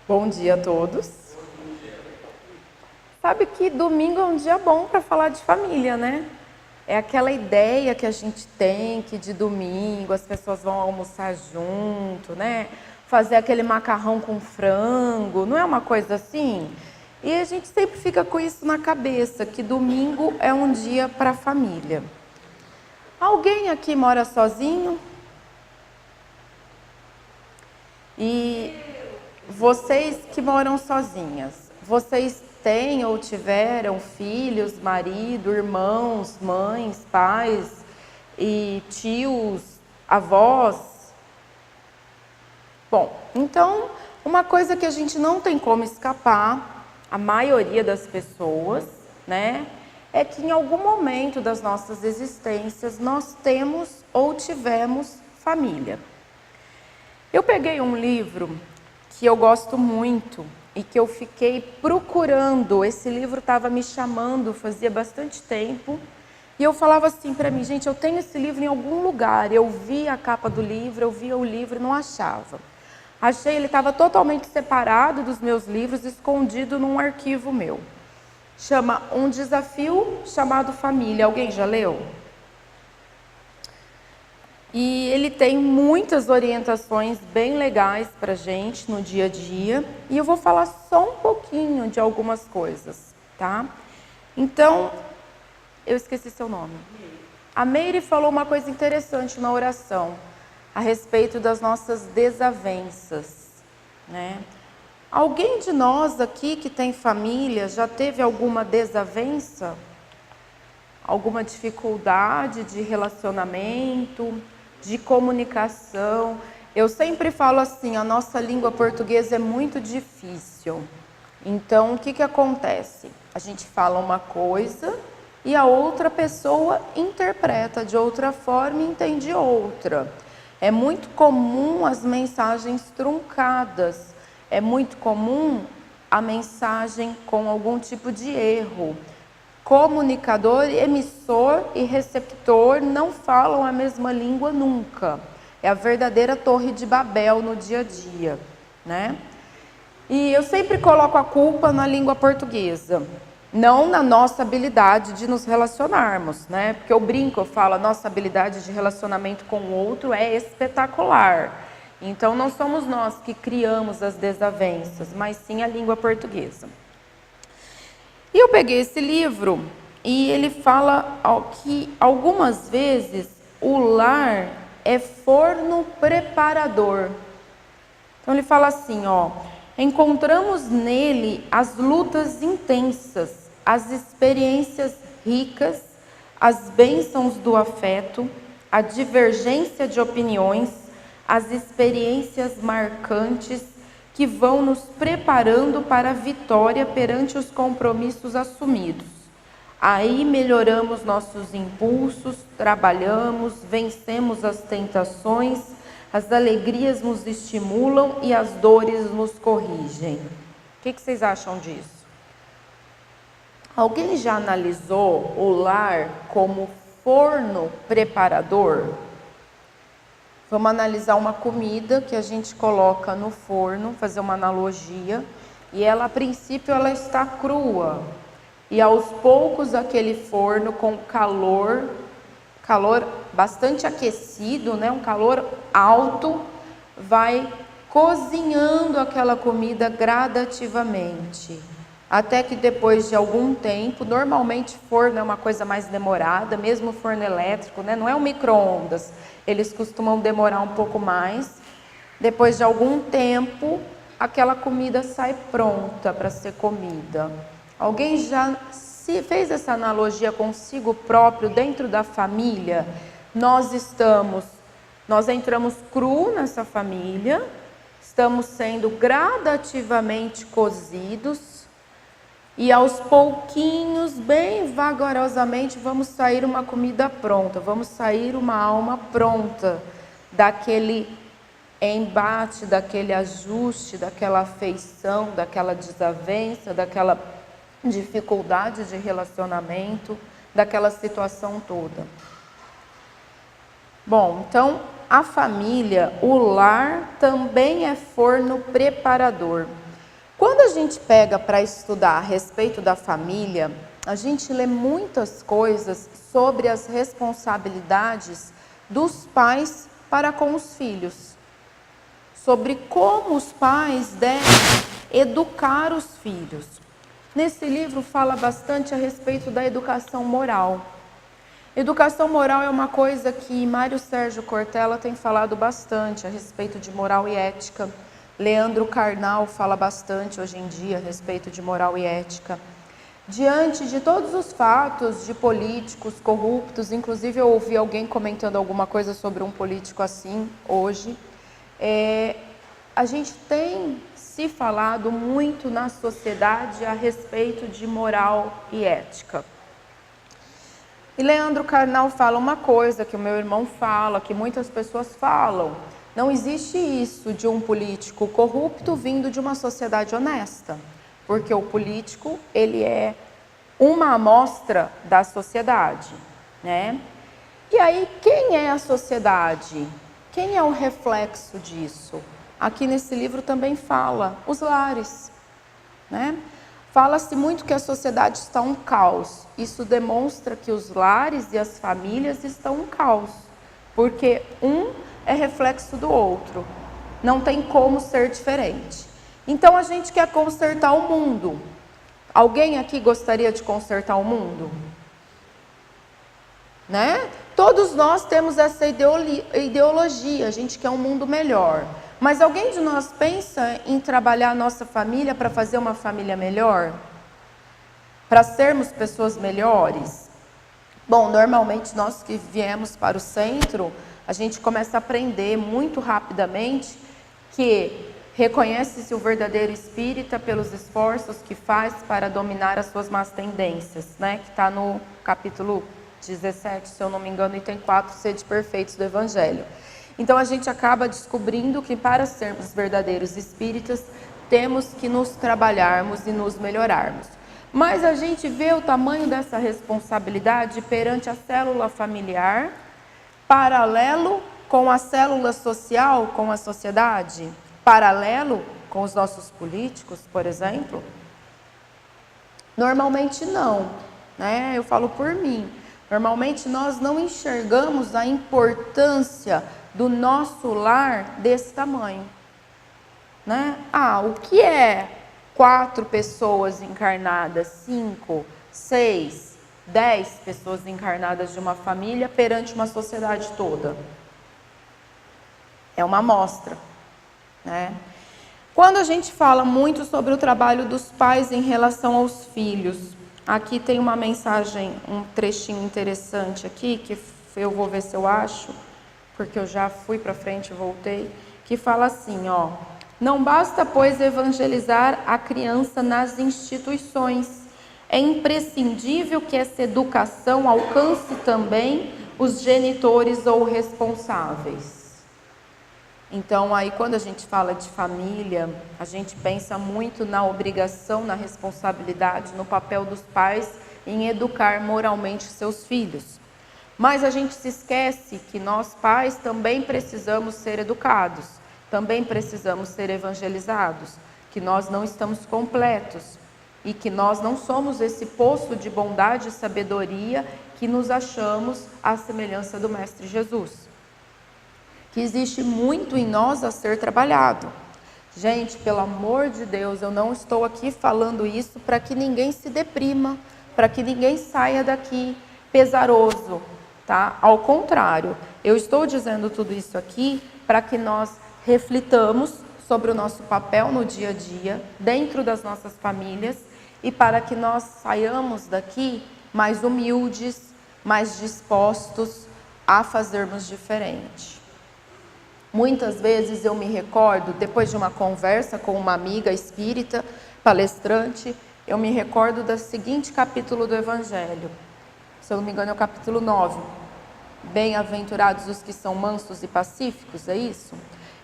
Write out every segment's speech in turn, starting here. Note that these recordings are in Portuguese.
Bom dia a todos. Sabe que domingo é um dia bom para falar de família, né? É aquela ideia que a gente tem que de domingo as pessoas vão almoçar junto, né? Fazer aquele macarrão com frango, não é uma coisa assim? E a gente sempre fica com isso na cabeça, que domingo é um dia para a família. Alguém aqui mora sozinho? E vocês que moram sozinhas, vocês têm ou tiveram filhos, marido, irmãos, mães, pais e tios, avós? Bom, então, uma coisa que a gente não tem como escapar, a maioria das pessoas, né, é que em algum momento das nossas existências nós temos ou tivemos família. Eu peguei um livro que eu gosto muito e que eu fiquei procurando. Esse livro estava me chamando fazia bastante tempo. E eu falava assim para mim, gente, eu tenho esse livro em algum lugar. Eu vi a capa do livro, eu via o livro e não achava. Achei, ele estava totalmente separado dos meus livros, escondido num arquivo meu. Chama Um Desafio Chamado Família. Alguém já leu? E ele tem muitas orientações bem legais para a gente no dia a dia. E eu vou falar só um pouquinho de algumas coisas, tá? Então, eu esqueci seu nome. A Meire falou uma coisa interessante na oração, a respeito das nossas desavenças, né? Alguém de nós aqui que tem família já teve alguma desavença? Alguma dificuldade de relacionamento, de comunicação? Eu sempre falo assim, a nossa língua portuguesa é muito difícil. Então, o que acontece? A gente fala uma coisa e a outra pessoa interpreta de outra forma e entende outra. É muito comum as mensagens truncadas. É muito comum a mensagem com algum tipo de erro. Comunicador, emissor e receptor não falam a mesma língua nunca. É a verdadeira torre de Babel no dia a dia, né? E eu sempre coloco a culpa na língua portuguesa, não na nossa habilidade de nos relacionarmos, né? Porque eu brinco, eu falo, a nossa habilidade de relacionamento com o outro é espetacular. Então não somos nós que criamos as desavenças, mas sim a língua portuguesa. E eu peguei esse livro e ele fala que algumas vezes o lar é forno preparador. Então ele fala assim, ó, encontramos nele as lutas intensas, as experiências ricas, as bênçãos do afeto, a divergência de opiniões, as experiências marcantes que vão nos preparando para a vitória perante os compromissos assumidos. Aí melhoramos nossos impulsos, trabalhamos, vencemos as tentações, as alegrias nos estimulam e as dores nos corrigem. O que vocês acham disso? Alguém já analisou o lar como forno preparador? Vamos analisar uma comida que a gente coloca no forno, fazer uma analogia, e ela, a princípio, ela está crua. E aos poucos aquele forno com calor bastante aquecido, né, um calor alto, vai cozinhando aquela comida gradativamente. Até que depois de algum tempo, normalmente forno é uma coisa mais demorada, mesmo forno elétrico, né? Não é um micro-ondas, eles costumam demorar um pouco mais. Depois de algum tempo, aquela comida sai pronta para ser comida. Alguém já fez essa analogia consigo próprio dentro da família? Nós entramos cru nessa família, estamos sendo gradativamente cozidos, e aos pouquinhos, bem vagarosamente, vamos sair uma comida pronta, vamos sair uma alma pronta daquele embate, daquele ajuste, daquela afeição, daquela desavença, daquela dificuldade de relacionamento, daquela situação toda. Bom, então a família, o lar também é forno preparador. Quando a gente pega para estudar a respeito da família, a gente lê muitas coisas sobre as responsabilidades dos pais para com os filhos, sobre como os pais devem educar os filhos. Nesse livro fala bastante a respeito da educação moral. Educação moral é uma coisa que Mário Sérgio Cortella tem falado bastante a respeito de moral e ética. Leandro Carnal fala bastante hoje em dia a respeito de moral e ética. Diante de todos os fatos de políticos corruptos, inclusive eu ouvi alguém comentando alguma coisa sobre um político assim hoje, a gente tem se falado muito na sociedade a respeito de moral e ética. E Leandro Carnal fala uma coisa que o meu irmão fala, que muitas pessoas falam. Não existe isso de um político corrupto vindo de uma sociedade honesta. Porque o político, ele é uma amostra da sociedade, né? E aí, quem é a sociedade? Quem é o reflexo disso? Aqui nesse livro também fala, os lares, né? Fala-se muito que a sociedade está um caos. Isso demonstra que os lares e as famílias estão um caos, porque um é reflexo do outro. Não tem como ser diferente. Então a gente quer consertar o mundo. Alguém aqui gostaria de consertar o mundo? Né? Todos nós temos essa ideologia, a gente quer um mundo melhor. Mas alguém de nós pensa em trabalhar a nossa família para fazer uma família melhor? Para sermos pessoas melhores? Bom, normalmente nós que viemos para o centro, a gente começa a aprender muito rapidamente que reconhece-se o verdadeiro espírita pelos esforços que faz para dominar as suas más tendências, né? Que está no capítulo 17, se eu não me engano, item 4, sede perfeitos do Evangelho. Então a gente acaba descobrindo que para sermos verdadeiros espíritas, temos que nos trabalharmos e nos melhorarmos. Mas a gente vê o tamanho dessa responsabilidade perante a célula familiar, paralelo com a célula social, com a sociedade, paralelo com os nossos políticos, por exemplo. Normalmente não, né? Eu falo por mim. Normalmente nós não enxergamos a importância do nosso lar desse tamanho, né? O que é 4 pessoas encarnadas, 5, 6, 10 pessoas encarnadas de uma família perante uma sociedade toda? É uma amostra, né? Quando a gente fala muito sobre o trabalho dos pais em relação aos filhos, aqui tem uma mensagem, um trechinho interessante aqui, que eu vou ver se eu acho, porque eu já fui para frente e voltei, que fala assim, ó: não basta, pois, evangelizar a criança nas instituições. É imprescindível que essa educação alcance também os genitores ou responsáveis. Então, aí quando a gente fala de família, a gente pensa muito na obrigação, na responsabilidade, no papel dos pais em educar moralmente seus filhos. Mas a gente se esquece que nós pais também precisamos ser educados, também precisamos ser evangelizados, que nós não estamos completos e que nós não somos esse poço de bondade e sabedoria que nos achamos à semelhança do Mestre Jesus. Que existe muito em nós a ser trabalhado. Gente, pelo amor de Deus, eu não estou aqui falando isso para que ninguém se deprima, para que ninguém saia daqui pesaroso, tá? Ao contrário, eu estou dizendo tudo isso aqui para que nós reflitamos sobre o nosso papel no dia a dia, dentro das nossas famílias, e para que nós saiamos daqui mais humildes, mais dispostos a fazermos diferente. Muitas vezes eu me recordo, depois de uma conversa com uma amiga espírita, palestrante, eu me recordo do seguinte capítulo do Evangelho. Se eu não me engano é o capítulo 9. Bem-aventurados os que são mansos e pacíficos, é isso?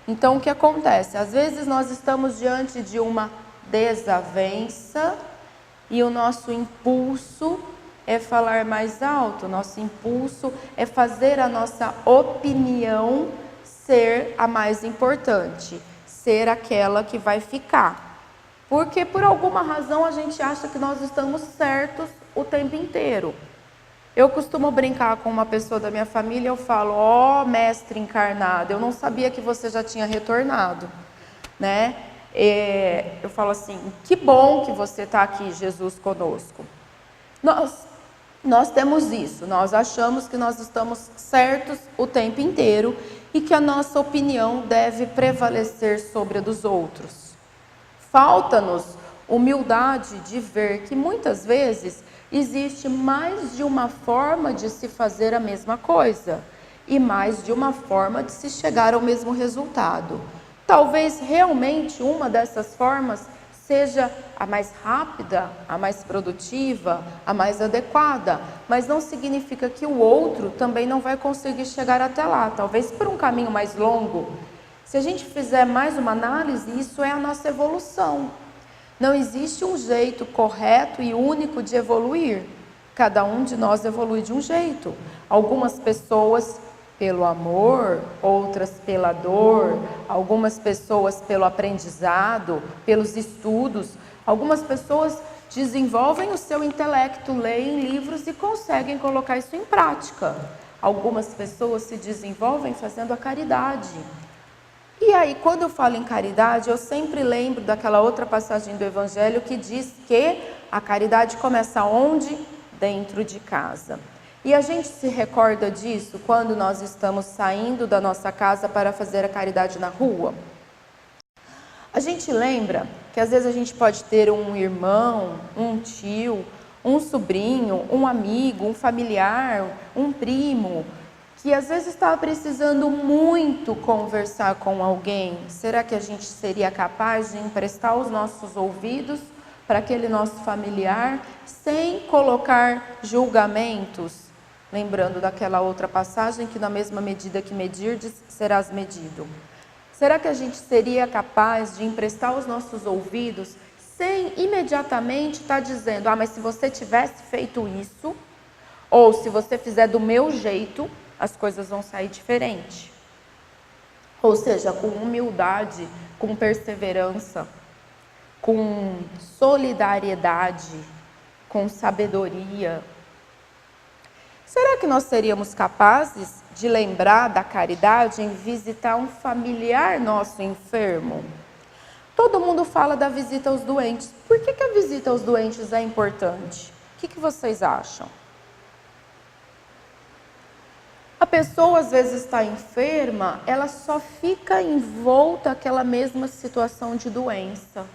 Então o que acontece? Às vezes nós estamos diante de uma desavença e o nosso impulso é falar mais alto, o nosso impulso é fazer a nossa opinião ser a mais importante, ser aquela que vai ficar. Porque por alguma razão a gente acha que nós estamos certos o tempo inteiro. Eu costumo brincar com uma pessoa da minha família, eu falo, ó, mestre encarnado, eu não sabia que você já tinha retornado, né? Eu falo assim, que bom que você está aqui, Jesus conosco. Nós temos isso, nós achamos que nós estamos certos o tempo inteiro e que a nossa opinião deve prevalecer sobre a dos outros. Falta-nos humildade de ver que muitas vezes existe mais de uma forma de se fazer a mesma coisa e mais de uma forma de se chegar ao mesmo resultado. Talvez realmente uma dessas formas seja a mais rápida, a mais produtiva, a mais adequada, mas não significa que o outro também não vai conseguir chegar até lá, talvez por um caminho mais longo. Se a gente fizer mais uma análise, isso é a nossa evolução. Não existe um jeito correto e único de evoluir. Cada um de nós evolui de um jeito. Algumas pessoas pelo amor, outras pela dor, algumas pessoas pelo aprendizado, pelos estudos. Algumas pessoas desenvolvem o seu intelecto, leem livros e conseguem colocar isso em prática. Algumas pessoas se desenvolvem fazendo a caridade. E aí, quando eu falo em caridade, eu sempre lembro daquela outra passagem do Evangelho que diz que a caridade começa onde? Dentro de casa. E a gente se recorda disso quando nós estamos saindo da nossa casa para fazer a caridade na rua? A gente lembra que às vezes a gente pode ter um irmão, um tio, um sobrinho, um amigo, um familiar, um primo, que às vezes está precisando muito conversar com alguém. Será que a gente seria capaz de emprestar os nossos ouvidos para aquele nosso familiar sem colocar julgamentos? Lembrando daquela outra passagem que na mesma medida que medirdes, serás medido. Será que a gente seria capaz de emprestar os nossos ouvidos sem imediatamente estar dizendo, mas se você tivesse feito isso, ou se você fizer do meu jeito, as coisas vão sair diferente. Ou seja, com humildade, com perseverança, com solidariedade, com sabedoria. Será que nós seríamos capazes de lembrar da caridade em visitar um familiar nosso enfermo? Todo mundo fala da visita aos doentes. Por que a visita aos doentes é importante? O que vocês acham? A pessoa às vezes está enferma, ela só fica envolta àquela mesma situação de doença.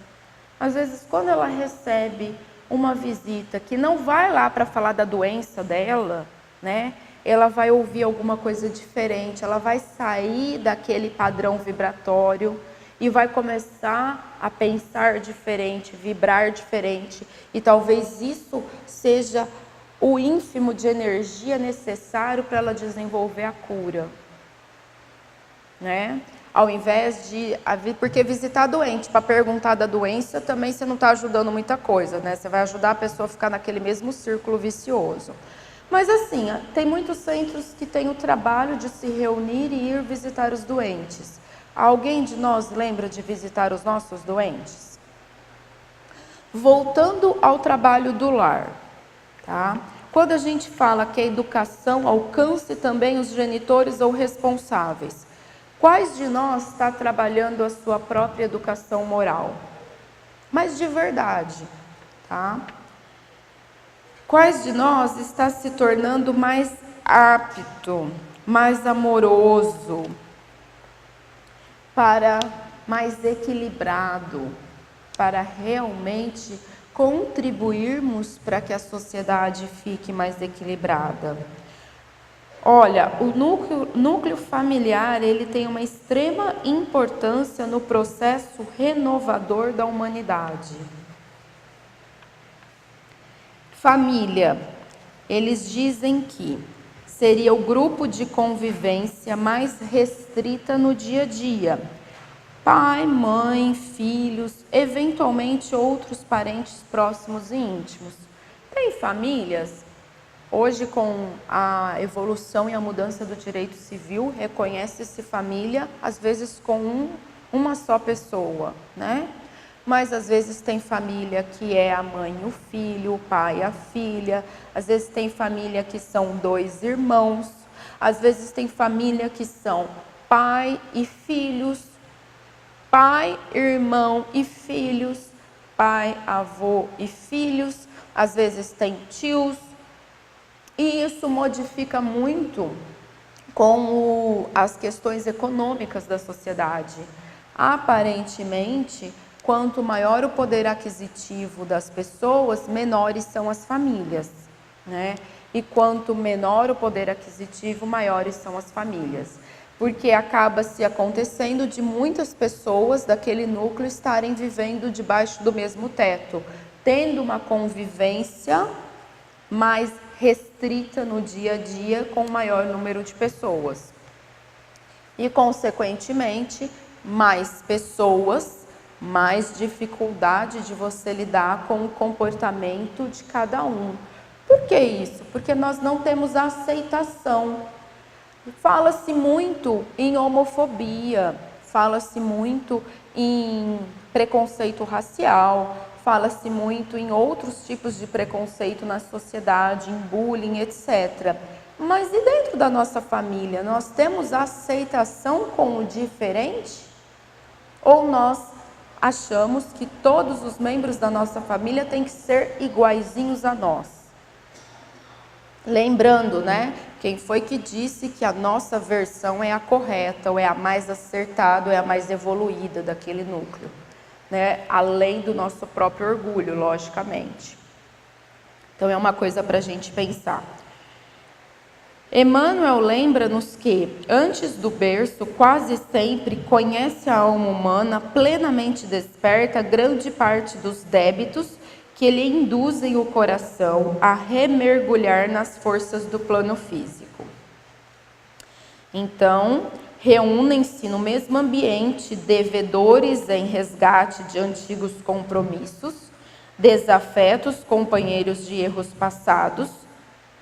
Às vezes, quando ela recebe uma visita que não vai lá para falar da doença dela, né? Ela vai ouvir alguma coisa diferente, ela vai sair daquele padrão vibratório e vai começar a pensar diferente, vibrar diferente. E talvez isso seja o ínfimo de energia necessário para ela desenvolver a cura, né? Ao invés de... Porque visitar doente para perguntar da doença também você não está ajudando muita coisa, né? Você vai ajudar a pessoa a ficar naquele mesmo círculo vicioso. Mas assim, tem muitos centros que têm o trabalho de se reunir e ir visitar os doentes. Alguém de nós lembra de visitar os nossos doentes? Voltando ao trabalho do lar. Tá? Quando a gente fala que a educação alcance também os genitores ou responsáveis, quais de nós está trabalhando a sua própria educação moral? Mas de verdade, tá? Quais de nós está se tornando mais apto, mais amoroso, mais equilibrado, para realmente contribuirmos para que a sociedade fique mais equilibrada? Olha, o núcleo familiar, ele tem uma extrema importância no processo renovador da humanidade. Família, eles dizem que seria o grupo de convivência mais restrita no dia a dia. Pai, mãe, filhos, eventualmente outros parentes próximos e íntimos. Tem famílias, hoje com a evolução e a mudança do direito civil, reconhece-se família, às vezes com uma só pessoa, né? mas às vezes tem família que é a mãe e o filho, o pai e a filha, às vezes tem família que são 2 irmãos, às vezes tem família que são pai e filhos, pai, irmão e filhos, pai, avô e filhos, às vezes tem tios, e isso modifica muito com as questões econômicas da sociedade. Aparentemente, quanto maior o poder aquisitivo das pessoas, menores são as famílias, né? E quanto menor o poder aquisitivo, maiores são as famílias. Porque acaba se acontecendo de muitas pessoas daquele núcleo estarem vivendo debaixo do mesmo teto, tendo uma convivência mais restrita no dia a dia com o maior número de pessoas. E, consequentemente, mais pessoas, mais dificuldade de você lidar com o comportamento de cada um. Por que isso? Porque nós não temos aceitação. Fala-se muito em homofobia, fala-se muito em preconceito racial, fala-se muito em outros tipos de preconceito na sociedade, em bullying, etc. Mas e dentro da nossa família, nós temos aceitação com o diferente? Ou nós achamos que todos os membros da nossa família têm que ser iguaizinhos a nós? Lembrando, né? Quem foi que disse que a nossa versão é a correta, ou é a mais acertada, ou é a mais evoluída daquele núcleo, né? Além do nosso próprio orgulho, logicamente. Então é uma coisa para a gente pensar. Emmanuel lembra-nos que, antes do berço, quase sempre conhece a alma humana plenamente desperta grande parte dos débitos que lhe induzem o coração a remergulhar nas forças do plano físico. Então, reúnem-se no mesmo ambiente devedores em resgate de antigos compromissos, desafetos companheiros de erros passados,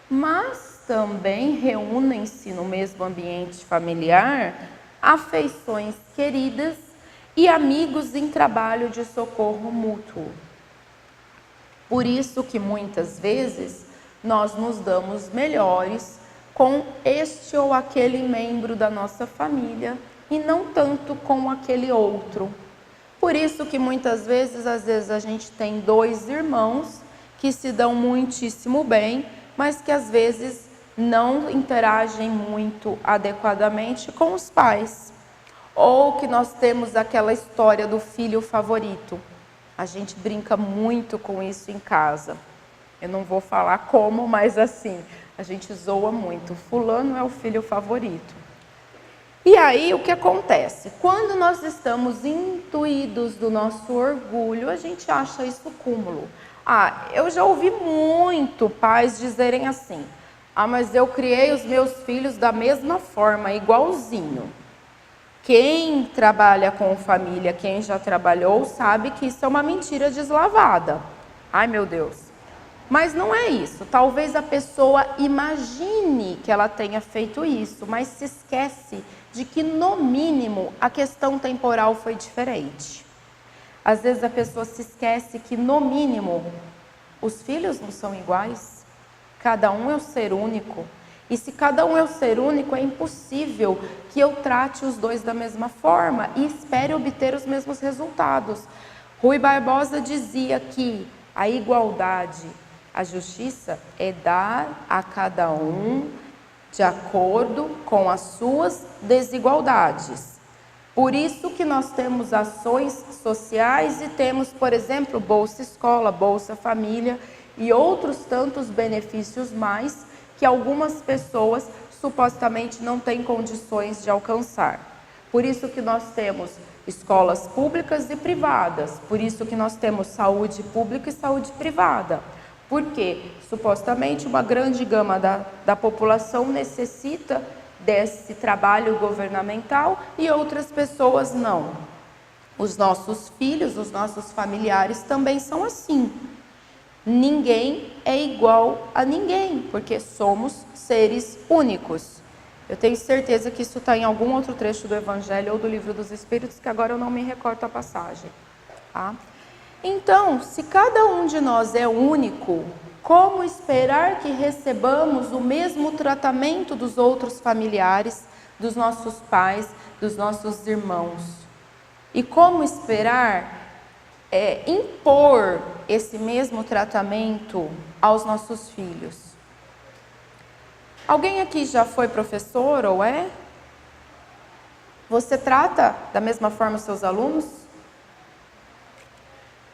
mas também reúnem-se no mesmo ambiente familiar afeições queridas e amigos em trabalho de socorro mútuo. Por isso que muitas vezes nós nos damos melhores com este ou aquele membro da nossa família e não tanto com aquele outro. Por isso que muitas vezes, às vezes a gente tem 2 irmãos que se dão muitíssimo bem, mas que às vezes não interagem muito adequadamente com os pais. Ou que nós temos aquela história do filho favorito. A gente brinca muito com isso em casa. Eu não vou falar como, mas assim, a gente zoa muito. Fulano é o filho favorito. E aí, o que acontece? Quando nós estamos intuídos do nosso orgulho, a gente acha isso cúmulo. Eu já ouvi muito pais dizerem assim, mas eu criei os meus filhos da mesma forma, igualzinho. Quem trabalha com família, quem já trabalhou, sabe que isso é uma mentira deslavada. Ai, meu Deus. Mas não é isso. Talvez a pessoa imagine que ela tenha feito isso, mas se esquece de que, no mínimo, a questão temporal foi diferente. Às vezes a pessoa se esquece que, no mínimo, os filhos não são iguais. Cada um é um ser único. E se cada um é um ser único, é impossível que eu trate os 2 da mesma forma e espere obter os mesmos resultados. Rui Barbosa dizia que a igualdade, a justiça é dar a cada um de acordo com as suas desigualdades. Por isso que nós temos ações sociais e temos, por exemplo, Bolsa Escola, Bolsa Família e outros tantos benefícios mais que algumas pessoas supostamente não têm condições de alcançar. Por isso que nós temos escolas públicas e privadas, por isso que nós temos saúde pública e saúde privada. Porque supostamente uma grande gama da população necessita desse trabalho governamental e outras pessoas não. Os nossos filhos, os nossos familiares também são assim. Ninguém é igual a ninguém, porque somos seres únicos. Eu tenho certeza que isso está em algum outro trecho do Evangelho ou do Livro dos Espíritos, que agora eu não me recordo a passagem. Tá? Então, se cada um de nós é único, como esperar que recebamos o mesmo tratamento dos outros familiares, dos nossos pais, dos nossos irmãos? E como esperar impor esse mesmo tratamento aos nossos filhos? Alguém aqui já foi professor ou é? Você trata da mesma forma os seus alunos?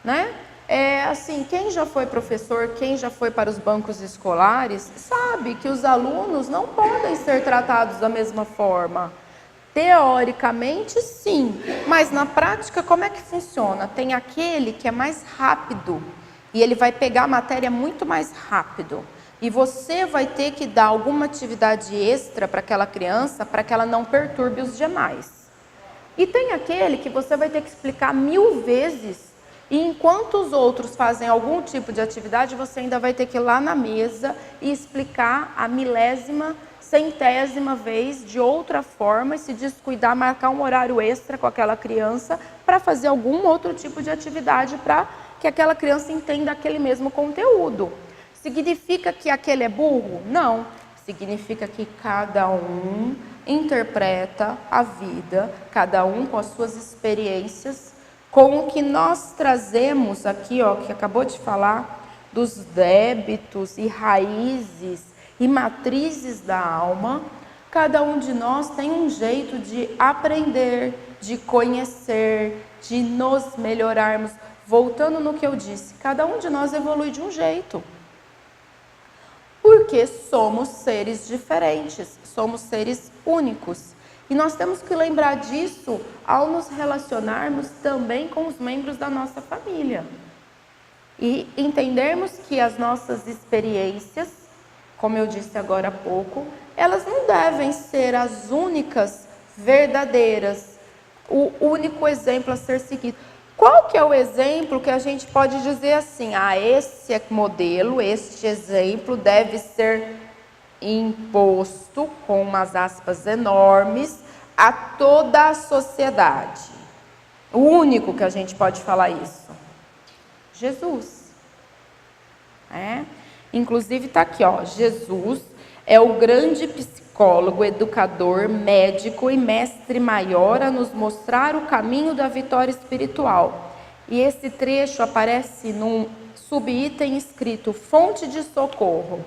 Né? Assim, quem já foi professor, quem já foi para os bancos escolares, sabe que os alunos não podem ser tratados da mesma forma. Teoricamente, sim, mas na prática, como é que funciona? Tem aquele que é mais rápido e ele vai pegar a matéria muito mais rápido. E você vai ter que dar alguma atividade extra para aquela criança para que ela não perturbe os demais. E tem aquele que você vai ter que explicar 1000 vezes. E enquanto os outros fazem algum tipo de atividade, você ainda vai ter que ir lá na mesa e explicar a milésima, centésima vez de outra forma e se descuidar, marcar um horário extra com aquela criança para fazer algum outro tipo de atividade para que aquela criança entenda aquele mesmo conteúdo. Significa que aquele é burro? Não. Significa que cada um interpreta a vida, cada um com as suas experiências, com o que nós trazemos aqui, ó, que acabou de falar, dos débitos e raízes e matrizes da alma. Cada um de nós tem um jeito de aprender, de conhecer, de nos melhorarmos. Voltando no que eu disse, cada um de nós evolui de um jeito. Porque somos seres diferentes, somos seres únicos. E nós temos que lembrar disso ao nos relacionarmos também com os membros da nossa família. E entendermos que as nossas experiências, como eu disse agora há pouco, elas não devem ser as únicas verdadeiras, o único exemplo a ser seguido. Qual que é o exemplo que a gente pode dizer assim, esse modelo, este exemplo deve ser imposto, com umas aspas enormes, a toda a sociedade? O único que a gente pode falar isso? Jesus. Inclusive está aqui, ó, Jesus é o grande psicólogo, educador, médico e mestre maior a nos mostrar o caminho da vitória espiritual. E esse trecho aparece num subitem escrito fonte de socorro,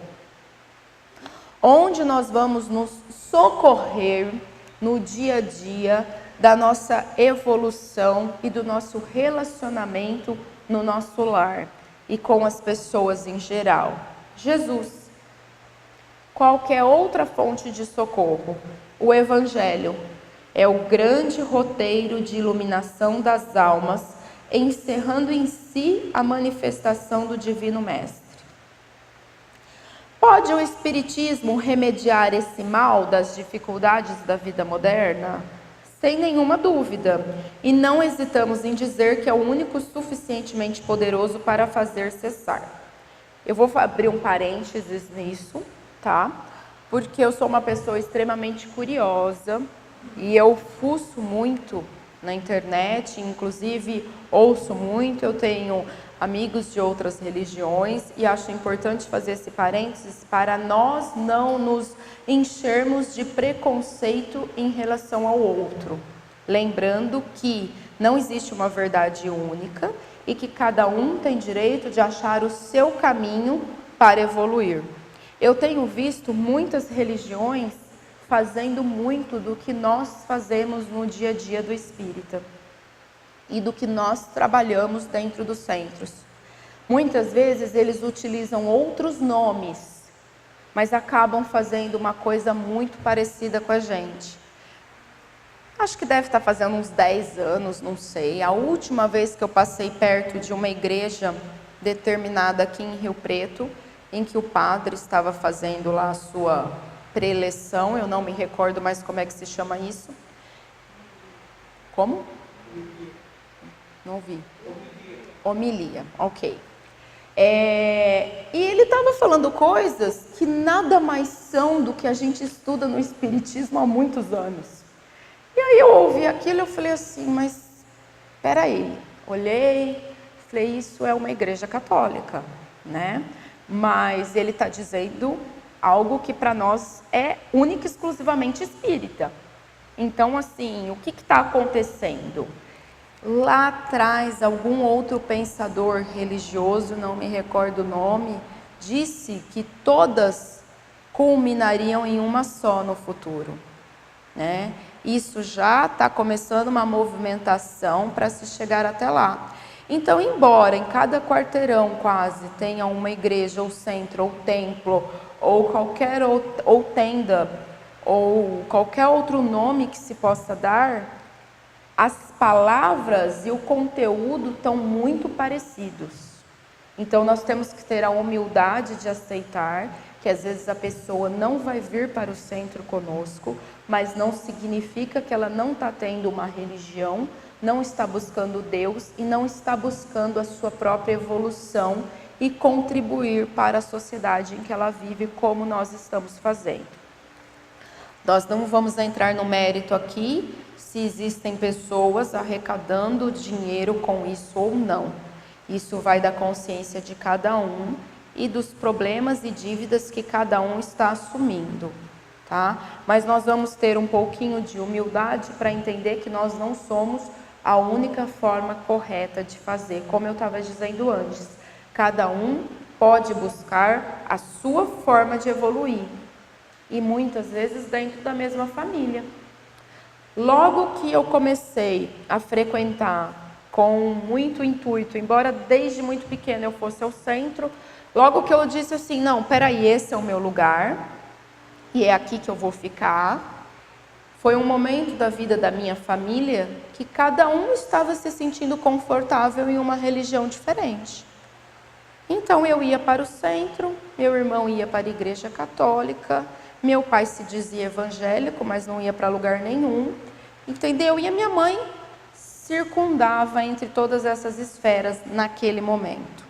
onde nós vamos nos socorrer no dia a dia da nossa evolução e do nosso relacionamento no nosso lar e com as pessoas em geral. Jesus. Qualquer outra fonte de socorro? O Evangelho é o grande roteiro de iluminação das almas, encerrando em si a manifestação do Divino Mestre. Pode o Espiritismo remediar esse mal das dificuldades da vida moderna? Sem nenhuma dúvida. E não hesitamos em dizer que é o único suficientemente poderoso para fazer cessar. Eu vou abrir um parênteses nisso, tá? Porque eu sou uma pessoa extremamente curiosa e eu fuço muito na internet, inclusive ouço muito, eu tenho amigos de outras religiões e acho importante fazer esse parênteses para nós não nos enchermos de preconceito em relação ao outro. Lembrando que não existe uma verdade única e que cada um tem direito de achar o seu caminho para evoluir. Eu tenho visto muitas religiões fazendo muito do que nós fazemos no dia a dia do espírita e do que nós trabalhamos dentro dos centros. Muitas vezes eles utilizam outros nomes, mas acabam fazendo uma coisa muito parecida com a gente. Acho que deve estar fazendo uns 10 anos, não sei. A última vez que eu passei perto de uma igreja determinada aqui em Rio Preto, em que o padre estava fazendo lá a sua preleção, eu não me recordo mais como é que se chama isso. Como? Não vi. Homilia, ok. E ele estava falando coisas que nada mais são do que a gente estuda no Espiritismo há muitos anos. E aí eu ouvi aquilo e eu falei assim, mas espera aí. Olhei, falei, isso é uma igreja católica, né? Mas ele está dizendo algo que para nós é único e exclusivamente espírita. Então, assim, o que está acontecendo? Lá atrás, algum outro pensador religioso, não me recordo o nome, disse que todas culminariam em uma só no futuro, né? Isso já está começando uma movimentação para se chegar até lá. Então, embora em cada quarteirão quase tenha uma igreja, ou centro, ou templo, ou qualquer ou tenda, ou qualquer outro nome que se possa dar, as palavras e o conteúdo estão muito parecidos. Então, nós temos que ter a humildade de aceitar que às vezes a pessoa não vai vir para o centro conosco, mas não significa que ela não está tendo uma religião, não está buscando Deus e não está buscando a sua própria evolução e contribuir para a sociedade em que ela vive, como nós estamos fazendo. Nós não vamos entrar no mérito aqui se existem pessoas arrecadando dinheiro com isso ou não. Isso vai da consciência de cada um e dos problemas e dívidas que cada um está assumindo, tá? Mas nós vamos ter um pouquinho de humildade para entender que nós não somos a única forma correta de fazer, como eu estava dizendo antes. Cada um pode buscar a sua forma de evoluir, e muitas vezes dentro da mesma família. Logo que eu comecei a frequentar com muito intuito, embora desde muito pequena eu fosse ao centro, logo que eu disse assim, não, peraí, esse é o meu lugar, e é aqui que eu vou ficar, foi um momento da vida da minha família que cada um estava se sentindo confortável em uma religião diferente. Então eu ia para o centro, meu irmão ia para a igreja católica, meu pai se dizia evangélico, mas não ia para lugar nenhum, entendeu? E a minha mãe circundava entre todas essas esferas naquele momento.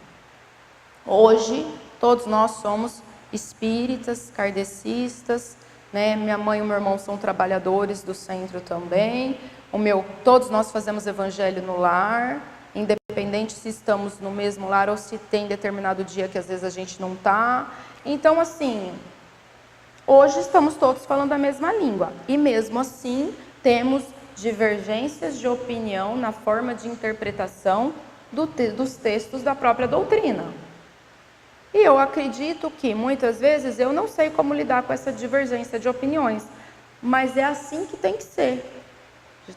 Hoje, todos nós somos espíritas, kardecistas, né? Minha mãe e o meu irmão são trabalhadores do centro também. Todos nós fazemos evangelho no lar, independente se estamos no mesmo lar ou se tem determinado dia que às vezes a gente não está. Então, assim, hoje estamos todos falando a mesma língua. E mesmo assim, temos divergências de opinião na forma de interpretação dos textos da própria doutrina. E eu acredito que muitas vezes eu não sei como lidar com essa divergência de opiniões, mas é assim que tem que ser.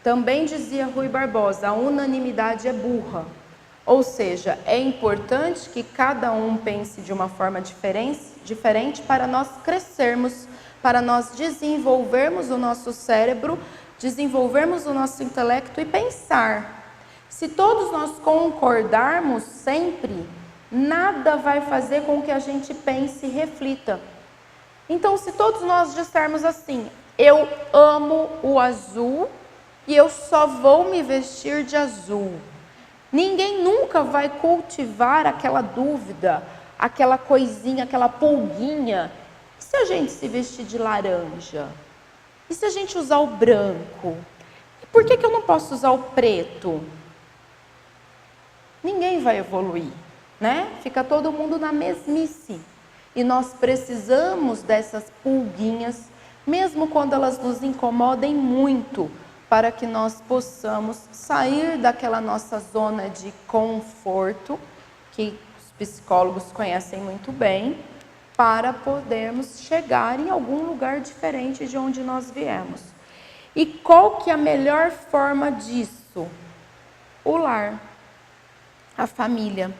Também dizia Rui Barbosa, a unanimidade é burra. Ou seja, é importante que cada um pense de uma forma diferente para nós crescermos, para nós desenvolvermos o nosso cérebro, desenvolvermos o nosso intelecto e pensar. Se todos nós concordarmos sempre, nada vai fazer com que a gente pense e reflita. Então, se todos nós dissermos assim, eu amo o azul e eu só vou me vestir de azul, ninguém nunca vai cultivar aquela dúvida, aquela coisinha, aquela pulguinha. E se a gente se vestir de laranja? E se a gente usar o branco? E por que eu não posso usar o preto? Ninguém vai evoluir, né? Fica todo mundo na mesmice. E nós precisamos dessas pulguinhas, mesmo quando elas nos incomodem muito, para que nós possamos sair daquela nossa zona de conforto, que os psicólogos conhecem muito bem, para podermos chegar em algum lugar diferente de onde nós viemos. E qual que é a melhor forma disso? O lar, a família.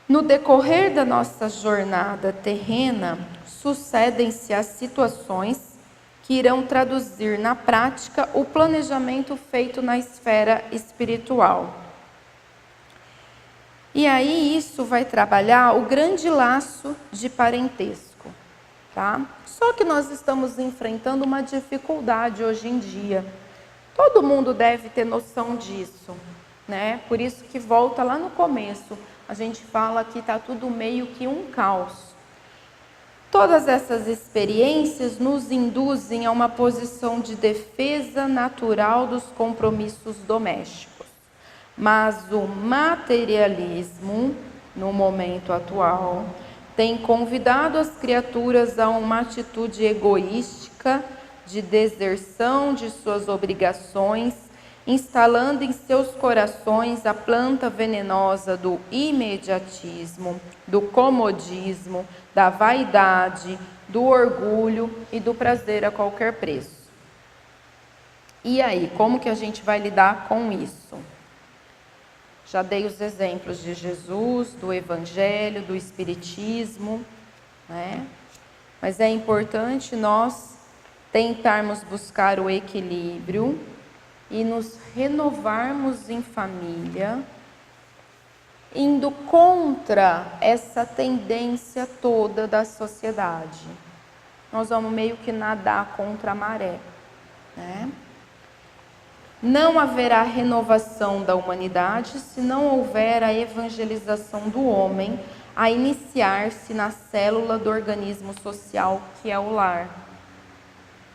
No decorrer da nossa jornada terrena, sucedem-se as situações que irão traduzir na prática o planejamento feito na esfera espiritual. E aí isso vai trabalhar o grande laço de parentesco, tá? Só que nós estamos enfrentando uma dificuldade hoje em dia. Todo mundo deve ter noção disso, né? Por isso que volta lá no começo, a gente fala que está tudo meio que um caos. Todas essas experiências nos induzem a uma posição de defesa natural dos compromissos domésticos. Mas o materialismo, no momento atual, tem convidado as criaturas a uma atitude egoística de deserção de suas obrigações, instalando em seus corações a planta venenosa do imediatismo, do comodismo, da vaidade, do orgulho e do prazer a qualquer preço. E aí, como que a gente vai lidar com isso? Já dei os exemplos de Jesus, do Evangelho, do Espiritismo, né? Mas é importante nós tentarmos buscar o equilíbrio e nos renovarmos em família, indo contra essa tendência toda da sociedade. Nós vamos meio que nadar contra a maré, né? Não haverá renovação da humanidade se não houver a evangelização do homem a iniciar-se na célula do organismo social que é o lar.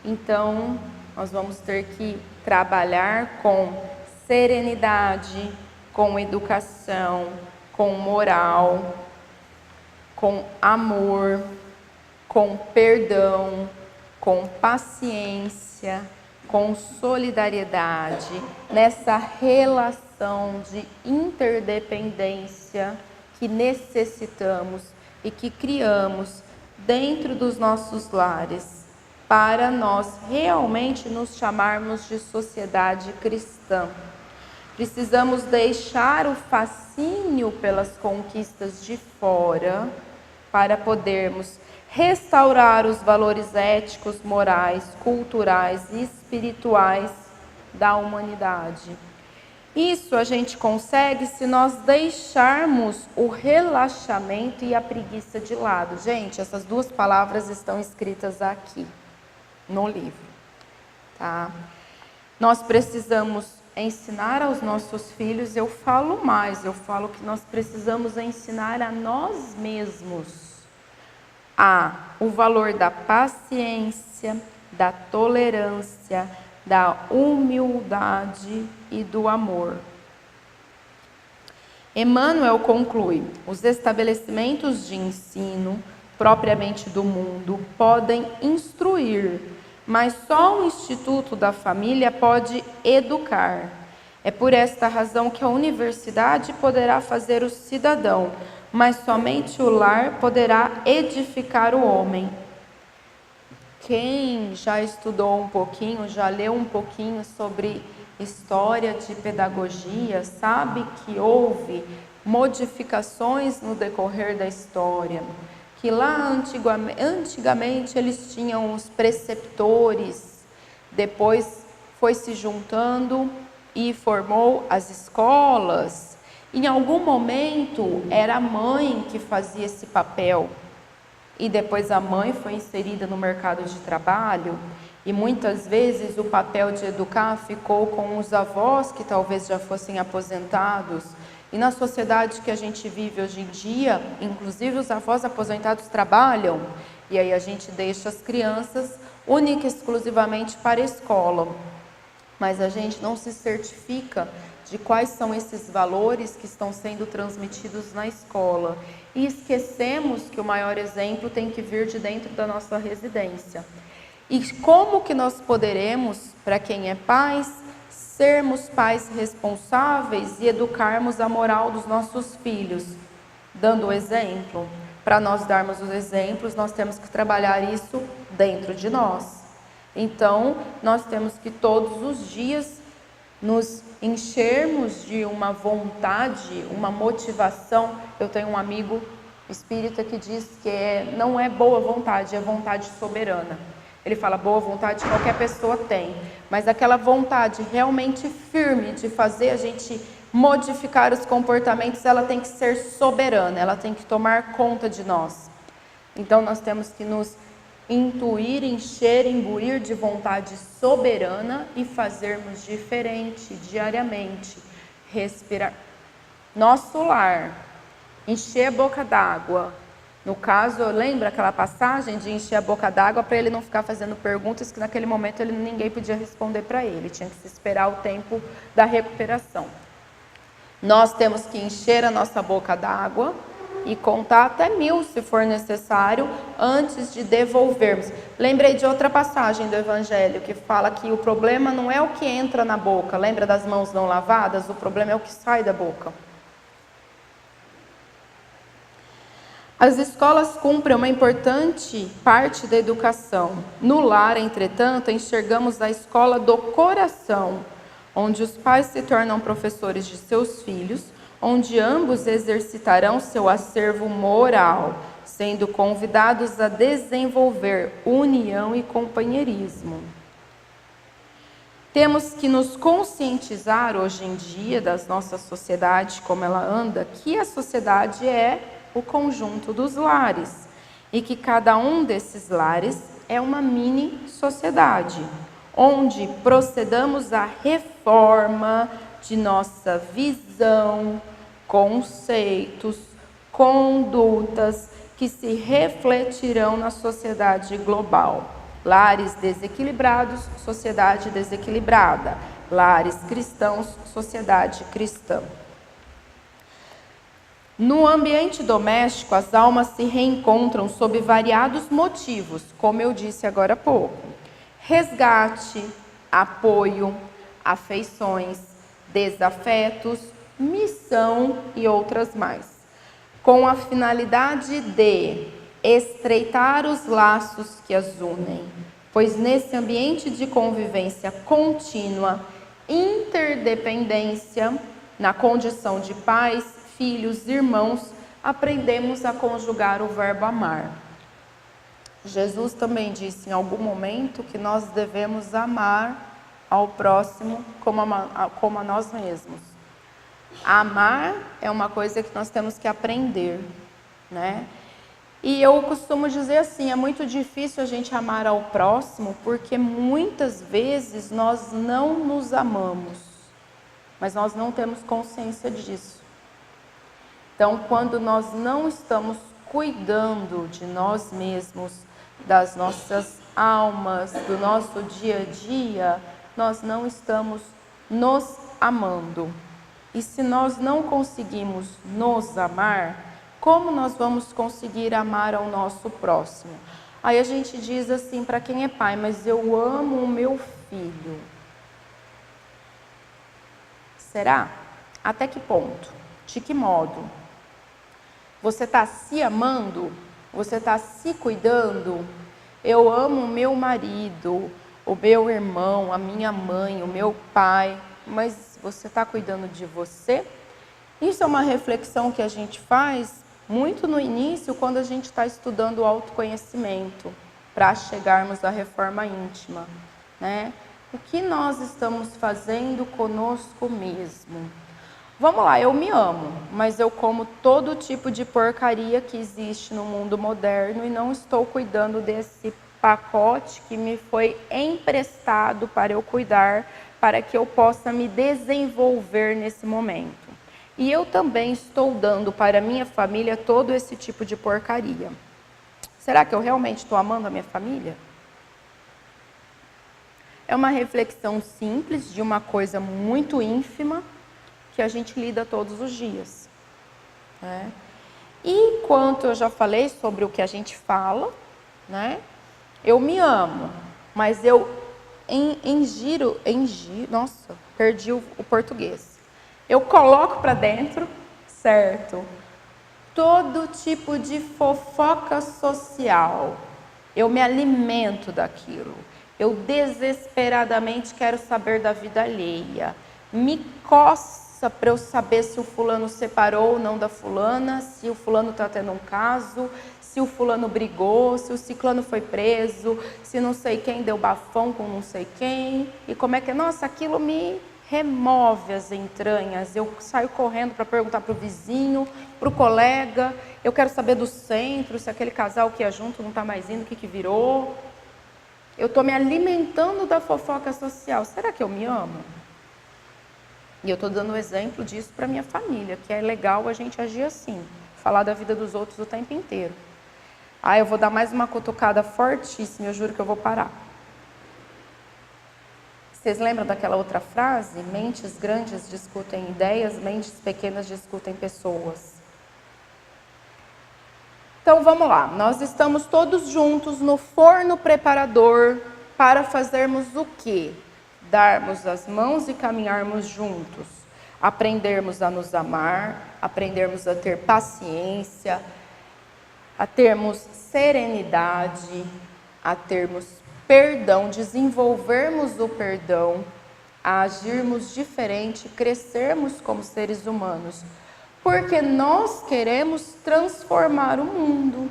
Então, nós vamos ter que trabalhar com serenidade, com educação, com moral, com amor, com perdão, com paciência, com solidariedade, nessa relação de interdependência que necessitamos e que criamos dentro dos nossos lares, para nós realmente nos chamarmos de sociedade cristã. Precisamos deixar o fascínio pelas conquistas de fora para podermos restaurar os valores éticos, morais, culturais e espirituais da humanidade. Isso a gente consegue se nós deixarmos o relaxamento e a preguiça de lado. Gente, essas duas palavras estão escritas aqui no livro, tá? Nós precisamos ensinar aos nossos filhos, eu falo mais, eu falo que nós precisamos ensinar a nós mesmos o valor da paciência, da tolerância, da humildade e do amor. Emmanuel conclui: os estabelecimentos de ensino, propriamente do mundo, podem instruir, mas só o Instituto da Família pode educar. É por esta razão que a universidade poderá fazer o cidadão, mas somente o lar poderá edificar o homem. Quem já estudou um pouquinho, já leu um pouquinho sobre história de pedagogia, sabe que houve modificações no decorrer da história, que lá antigamente eles tinham os preceptores, depois foi se juntando e formou as escolas. Em algum momento era a mãe que fazia esse papel e depois a mãe foi inserida no mercado de trabalho e muitas vezes o papel de educar ficou com os avós que talvez já fossem aposentados. E na sociedade que a gente vive hoje em dia, inclusive os avós aposentados trabalham e aí a gente deixa as crianças única e exclusivamente para a escola. Mas a gente não se certifica de quais são esses valores que estão sendo transmitidos na escola. E esquecemos que o maior exemplo tem que vir de dentro da nossa residência. E como que nós poderemos, para quem é pais, sermos pais responsáveis e educarmos a moral dos nossos filhos? Dando o exemplo. Para nós darmos os exemplos, nós temos que trabalhar isso dentro de nós. Então, nós temos que todos os dias nos enchermos de uma vontade, uma motivação. Eu tenho um amigo espírita que diz que não é boa vontade, é vontade soberana. Ele fala, boa vontade qualquer pessoa tem, mas aquela vontade realmente firme de fazer a gente modificar os comportamentos, ela tem que ser soberana, ela tem que tomar conta de nós. Então nós temos que nos intuir, encher, imbuir de vontade soberana e fazermos diferente diariamente. Respirar. Nosso lar, encher a boca d'água. No caso, lembra aquela passagem de encher a boca d'água para ele não ficar fazendo perguntas que naquele momento ninguém podia responder para ele. Tinha que se esperar o tempo da recuperação. Nós temos que encher a nossa boca d'água e contar até 1000, se for necessário, antes de devolvermos. Lembrei de outra passagem do Evangelho que fala que o problema não é o que entra na boca. Lembra das mãos não lavadas? O problema é o que sai da boca. As escolas cumprem uma importante parte da educação. No lar, entretanto, enxergamos a escola do coração, onde os pais se tornam professores de seus filhos, onde ambos exercitarão seu acervo moral, sendo convidados a desenvolver união e companheirismo. Temos que nos conscientizar hoje em dia da nossa sociedade, como ela anda, que a sociedade é o conjunto dos lares e que cada um desses lares é uma mini sociedade, onde procedamos à reforma de nossa visão, conceitos, condutas que se refletirão na sociedade global. Lares desequilibrados, sociedade desequilibrada. Lares cristãos, sociedade cristã. No ambiente doméstico, as almas se reencontram sob variados motivos, como eu disse agora há pouco. Resgate, apoio, afeições, desafetos, missão e outras mais. Com a finalidade de estreitar os laços que as unem, pois nesse ambiente de convivência contínua, interdependência, na condição de pais, filhos, irmãos, aprendemos a conjugar o verbo amar. Jesus também disse em algum momento que nós devemos amar ao próximo como a nós mesmos. Amar é uma coisa que nós temos que aprender, né? E eu costumo dizer assim, é muito difícil a gente amar ao próximo, porque muitas vezes nós não nos amamos, mas nós não temos consciência disso. Então, quando nós não estamos cuidando de nós mesmos, das nossas almas, do nosso dia a dia, nós não estamos nos amando. E se nós não conseguimos nos amar, como nós vamos conseguir amar ao nosso próximo? Aí a gente diz assim para quem é pai, mas eu amo o meu filho. Será? Até que ponto? De que modo? Você está se amando? Você está se cuidando? Eu amo o meu marido, o meu irmão, a minha mãe, o meu pai, mas você está cuidando de você? Isso é uma reflexão que a gente faz muito no início, quando a gente está estudando o autoconhecimento, para chegarmos à reforma íntima, né? O que nós estamos fazendo conosco mesmo? Vamos lá, eu me amo, mas eu como todo tipo de porcaria que existe no mundo moderno e não estou cuidando desse pacote que me foi emprestado para eu cuidar, para que eu possa me desenvolver nesse momento. E eu também estou dando para a minha família todo esse tipo de porcaria. Será que eu realmente estou amando a minha família? É uma reflexão simples de uma coisa muito ínfima que a gente lida todos os dias, né? E enquanto eu já falei sobre o que a gente fala, né? Eu me amo, mas eu nossa, perdi o português. Eu coloco para dentro, certo? Todo tipo de fofoca social. Eu me alimento daquilo. Eu desesperadamente quero saber da vida alheia. Me coça para eu saber se o fulano separou ou não da fulana, se o fulano está tendo um caso, se o fulano brigou, se o ciclano foi preso, se não sei quem deu bafão com não sei quem. E como é que... Nossa, aquilo me remove as entranhas. Eu saio correndo para perguntar para o vizinho, para o colega. Eu quero saber do centro, se aquele casal que ia junto não está mais indo, o que virou. Eu estou me alimentando da fofoca social. Será que eu me amo? E eu estou dando um exemplo disso para minha família, que é legal a gente agir assim, falar da vida dos outros o tempo inteiro. Ah, eu vou dar mais uma cutucada fortíssima, eu juro que eu vou parar. Vocês lembram daquela outra frase? Mentes grandes discutem ideias, mentes pequenas discutem pessoas. Então vamos lá, nós estamos todos juntos no forno preparador para fazermos o quê? Darmos as mãos e caminharmos juntos, aprendermos a nos amar, aprendermos a ter paciência, a termos serenidade, a termos perdão, desenvolvermos o perdão, a agirmos diferente, crescermos como seres humanos. Porque nós queremos transformar o mundo.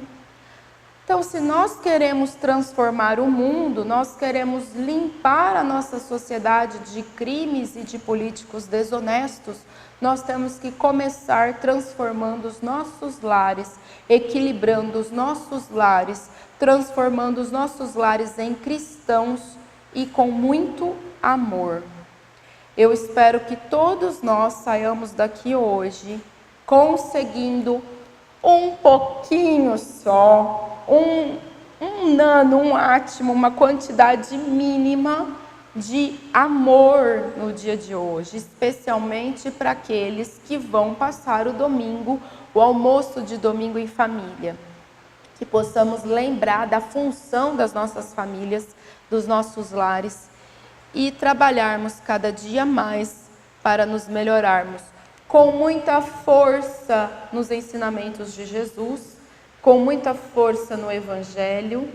Então, se nós queremos transformar o mundo, nós queremos limpar a nossa sociedade de crimes e de políticos desonestos, nós temos que começar transformando os nossos lares, equilibrando os nossos lares, transformando os nossos lares em cristãos e com muito amor. Eu espero que todos nós saiamos daqui hoje conseguindo um pouquinho só, um nano, um átimo, uma quantidade mínima de amor no dia de hoje, especialmente para aqueles que vão passar o domingo, o almoço de domingo em família. Que possamos lembrar da função das nossas famílias, dos nossos lares e trabalharmos cada dia mais para nos melhorarmos, com muita força nos ensinamentos de Jesus, com muita força no Evangelho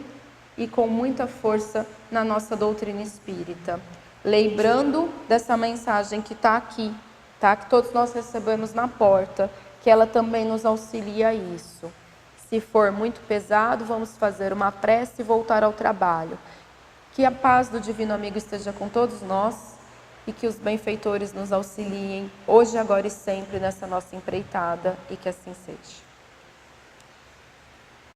e com muita força na nossa doutrina espírita. Lembrando dessa mensagem que está aqui, tá? Que todos nós recebemos na porta, que ela também nos auxilia a isso. Se for muito pesado, vamos fazer uma prece e voltar ao trabalho. Que a paz do Divino Amigo esteja com todos nós. E que os benfeitores nos auxiliem hoje, agora e sempre nessa nossa empreitada, e que assim seja.